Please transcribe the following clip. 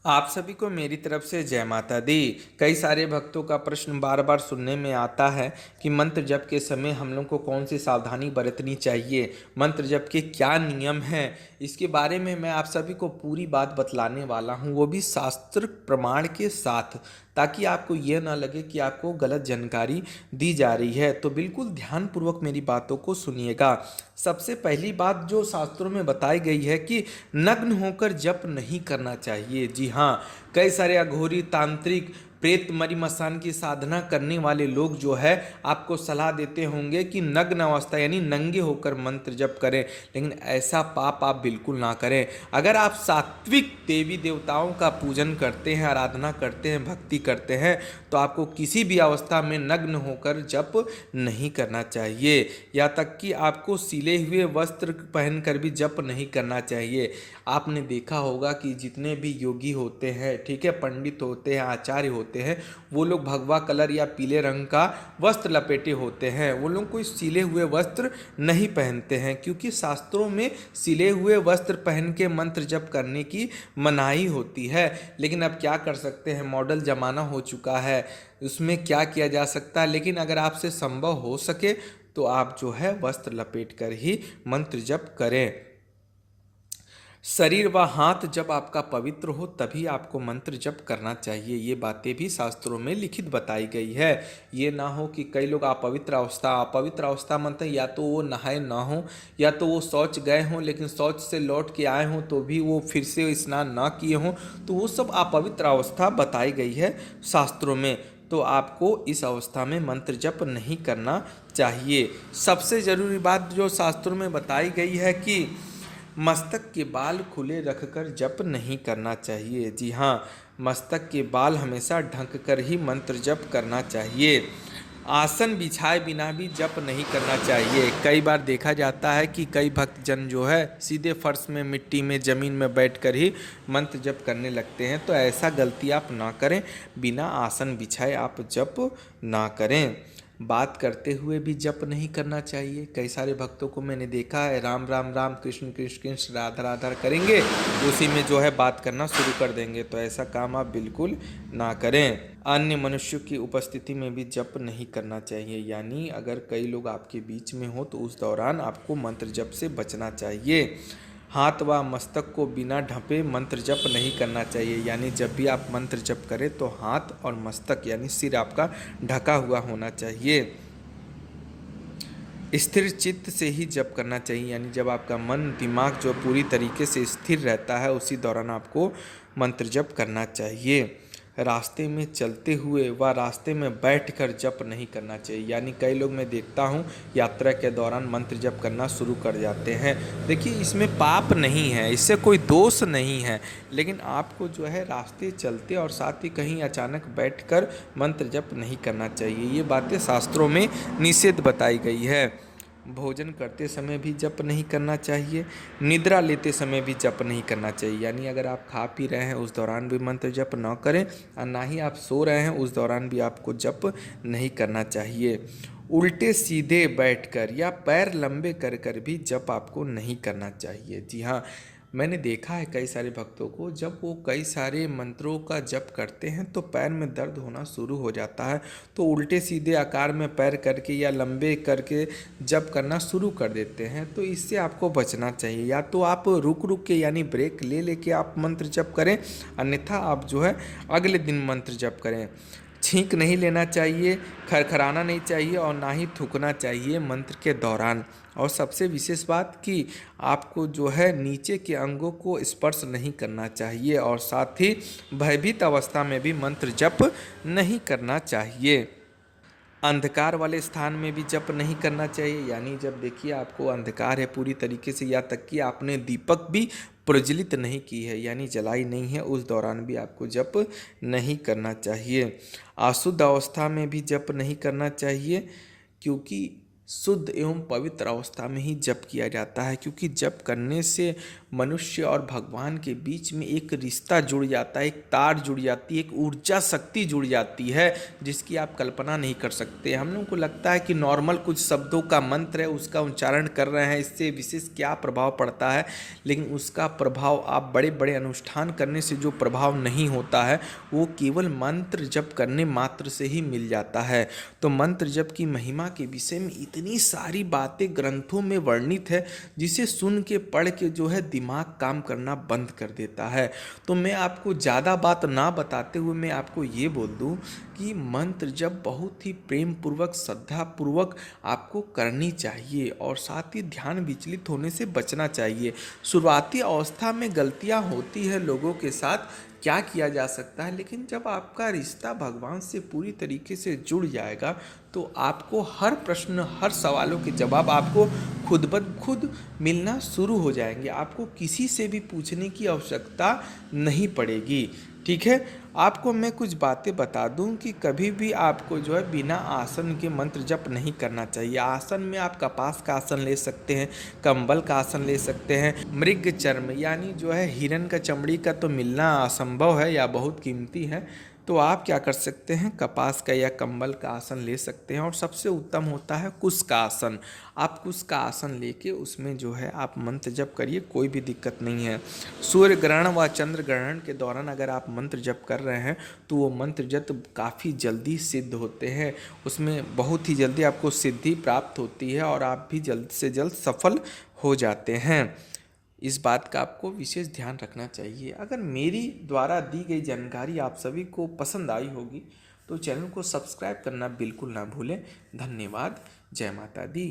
आप सभी को मेरी तरफ से जय माता दी। कई सारे भक्तों का प्रश्न बार बार सुनने में आता है कि मंत्र जप के समय हम लोग को कौन सी सावधानी बरतनी चाहिए, मंत्र जप के क्या नियम हैं। इसके बारे में मैं आप सभी को पूरी बात बतलाने वाला हूँ, वो भी शास्त्र प्रमाण के साथ, ताकि आपको ये ना लगे कि आपको गलत जानकारी दी जा रही है। तो बिल्कुल ध्यानपूर्वक मेरी बातों को सुनिएगा। सबसे पहली बात जो शास्त्रों में बताई गई है कि नग्न होकर जप नहीं करना चाहिए। जी हाँ, कई सारे अघोरी तांत्रिक प्रेत मरी मसान की साधना करने वाले लोग जो है आपको सलाह देते होंगे कि नग्न अवस्था यानी नंगे होकर मंत्र जप करें, लेकिन ऐसा पाप आप बिल्कुल ना करें। अगर आप सात्विक देवी देवताओं का पूजन करते हैं, आराधना करते हैं, भक्ति करते हैं, तो आपको किसी भी अवस्था में नग्न होकर जप नहीं करना चाहिए। या तक कि आपको सिले हुए वस्त्र पहनकर भी जप नहीं करना चाहिए। आपने देखा होगा कि जितने भी योगी होते हैं, ठीक है, पंडित होते हैं, आचार्य होते हैं, वो लोग भगवा कलर या पीले रंग का वस्त्र लपेटे होते हैं। वो लोग कोई सिले हुए वस्त्र नहीं पहनते हैं, क्योंकि शास्त्रों में सिले हुए वस्त्र पहन के मंत्र जप करने की मनाही होती है। लेकिन अब क्या कर सकते हैं, मॉडल ज़माना हो चुका है, उसमें क्या किया जा सकता है। लेकिन अगर आपसे संभव हो सके तो आप जो है वस्त्र लपेट कर ही मंत्र जप करें। शरीर व हाथ जब आपका पवित्र हो तभी आपको मंत्र जप करना चाहिए। ये बातें भी शास्त्रों में लिखित बताई गई है। ये ना हो कि कई लोग अपवित्र अवस्था मतलब या तो वो नहाए ना हो, या तो वो शौच गए हों लेकिन शौच से लौट के आए हों तो भी वो फिर से स्नान ना किए हों, तो वो सब अपवित्र अवस्था बताई गई है शास्त्रों में। तो आपको इस अवस्था में मंत्र जप नहीं करना चाहिए। सबसे ज़रूरी बात जो शास्त्रों में बताई गई है कि मस्तक के बाल खुले रखकर जप नहीं करना चाहिए। जी हाँ, मस्तक के बाल हमेशा ढक कर ही मंत्र जप करना चाहिए। आसन बिछाए बिना भी जप नहीं करना चाहिए। कई बार देखा जाता है कि कई भक्तजन जो है सीधे फर्श में, मिट्टी में, ज़मीन में बैठकर ही मंत्र जप करने लगते हैं, तो ऐसा गलती आप ना करें। बिना आसन बिछाए आप जप ना करें। बात करते हुए भी जप नहीं करना चाहिए। कई सारे भक्तों को मैंने देखा है, राम राम राम, कृष्ण कृष्ण कृष्ण, राधा राधा करेंगे, उसी में जो है बात करना शुरू कर देंगे। तो ऐसा काम आप बिल्कुल ना करें। अन्य मनुष्यों की उपस्थिति में भी जप नहीं करना चाहिए, यानी अगर कई लोग आपके बीच में हो तो उस दौरान आपको मंत्र जप से बचना चाहिए। हाथ व मस्तक को बिना ढपे मंत्र जप नहीं करना चाहिए, यानी जब भी आप मंत्र जप करें तो हाथ और मस्तक यानी सिर आपका ढका हुआ होना चाहिए। स्थिर चित्त से ही जप करना चाहिए, यानी जब आपका मन दिमाग जो पूरी तरीके से स्थिर रहता है उसी दौरान आपको मंत्र जप करना चाहिए। रास्ते में चलते हुए व रास्ते में बैठकर जप नहीं करना चाहिए, यानी कई लोग मैं देखता हूँ यात्रा के दौरान मंत्र जप करना शुरू कर जाते हैं। देखिए, इसमें पाप नहीं है, इससे कोई दोष नहीं है, लेकिन आपको जो है रास्ते चलते और साथ ही कहीं अचानक बैठकर मंत्र जप नहीं करना चाहिए। ये बातें शास्त्रों में निषेध बताई गई है। भोजन करते समय भी जप नहीं करना चाहिए। निद्रा लेते समय भी जप नहीं करना चाहिए, यानी अगर आप खा पी रहे हैं उस दौरान भी मंत्र जप न करें, और ना ही आप सो रहे हैं उस दौरान भी आपको जप नहीं करना चाहिए। उल्टे सीधे बैठकर या पैर लंबे कर कर भी जप आपको नहीं करना चाहिए। जी हाँ, मैंने देखा है कई सारे भक्तों को, जब वो कई सारे मंत्रों का जप करते हैं तो पैर में दर्द होना शुरू हो जाता है, तो उल्टे सीधे आकार में पैर करके या लंबे करके जप करना शुरू कर देते हैं। तो इससे आपको बचना चाहिए। या तो आप रुक रुक के यानी ब्रेक ले लेके आप मंत्र जप करें, अन्यथा आप जो है अगले दिन मंत्र जप करें। छींक नहीं लेना चाहिए, खरखराना नहीं चाहिए और ना ही थूकना चाहिए मंत्र के दौरान। और सबसे विशेष बात कि आपको जो है नीचे के अंगों को स्पर्श नहीं करना चाहिए, और साथ ही भयभीत अवस्था में भी मंत्र जप नहीं करना चाहिए। अंधकार वाले स्थान में भी जप नहीं करना चाहिए, यानी जब देखिए आपको अंधकार है पूरी तरीके से, या तक कि आपने दीपक भी प्रज्वलित नहीं की है यानी जलाई नहीं है, उस दौरान भी आपको जप नहीं करना चाहिए। अशुद्ध अवस्था में भी जप नहीं करना चाहिए, क्योंकि शुद्ध एवं पवित्र अवस्था में ही जप किया जाता है, क्योंकि जप करने से मनुष्य और भगवान के बीच में एक रिश्ता जुड़ जाता है, एक तार जुड़ जाती है, एक ऊर्जा शक्ति जुड़ जाती है जिसकी आप कल्पना नहीं कर सकते। हम लोगों को लगता है कि नॉर्मल कुछ शब्दों का मंत्र है, उसका उच्चारण कर रहे हैं, इससे विशेष क्या प्रभाव पड़ता है, लेकिन उसका प्रभाव आप बड़े बड़े अनुष्ठान करने से जो प्रभाव नहीं होता है वो केवल मंत्र जप करने मात्र से ही मिल जाता है। तो मंत्र जप की महिमा के विषय में इतनी सारी बातें ग्रंथों में वर्णित है, जिसे सुन के पढ़ के जो है दिमाग काम करना बंद कर देता है। तो मैं आपको ज़्यादा बात ना बताते हुए मैं आपको ये बोल दूं कि मंत्र जप बहुत ही प्रेम पूर्वक श्रद्धा पूर्वक आपको करनी चाहिए, और साथ ही ध्यान विचलित होने से बचना चाहिए। शुरुआती अवस्था में गलतियां होती है लोगों के साथ, क्या किया जा सकता है, लेकिन जब आपका रिश्ता भगवान से पूरी तरीके से जुड़ जाएगा तो आपको हर प्रश्न, हर सवालों के जवाब आपको खुद ब खुद मिलना शुरू हो जाएंगे। आपको किसी से भी पूछने की आवश्यकता नहीं पड़ेगी। ठीक है, आपको मैं कुछ बातें बता दूं कि कभी भी आपको जो है बिना आसन के मंत्र जप नहीं करना चाहिए। आसन में आप कपास का आसन ले सकते हैं, कंबल का आसन ले सकते हैं, मृग चर्म यानी जो है हिरन का चमड़ी का तो मिलना असंभव है या बहुत कीमती है, तो आप क्या कर सकते हैं, कपास का या कंबल का आसन ले सकते हैं। और सबसे उत्तम होता है कुश का आसन। आप कुश का आसन लेके उसमें जो है आप मंत्र जप करिए, कोई भी दिक्कत नहीं है। सूर्य ग्रहण व चंद्र ग्रहण के दौरान अगर आप मंत्र जप कर रहे हैं तो वो मंत्र जप काफ़ी जल्दी सिद्ध होते हैं, उसमें बहुत ही जल्दी आपको सिद्धि प्राप्त होती है और आप भी जल्द से जल्द सफल हो जाते हैं। इस बात का आपको विशेष ध्यान रखना चाहिए। अगर मेरी द्वारा दी गई जानकारी आप सभी को पसंद आई होगी तो चैनल को सब्सक्राइब करना बिल्कुल ना भूलें। धन्यवाद। जय माता दी।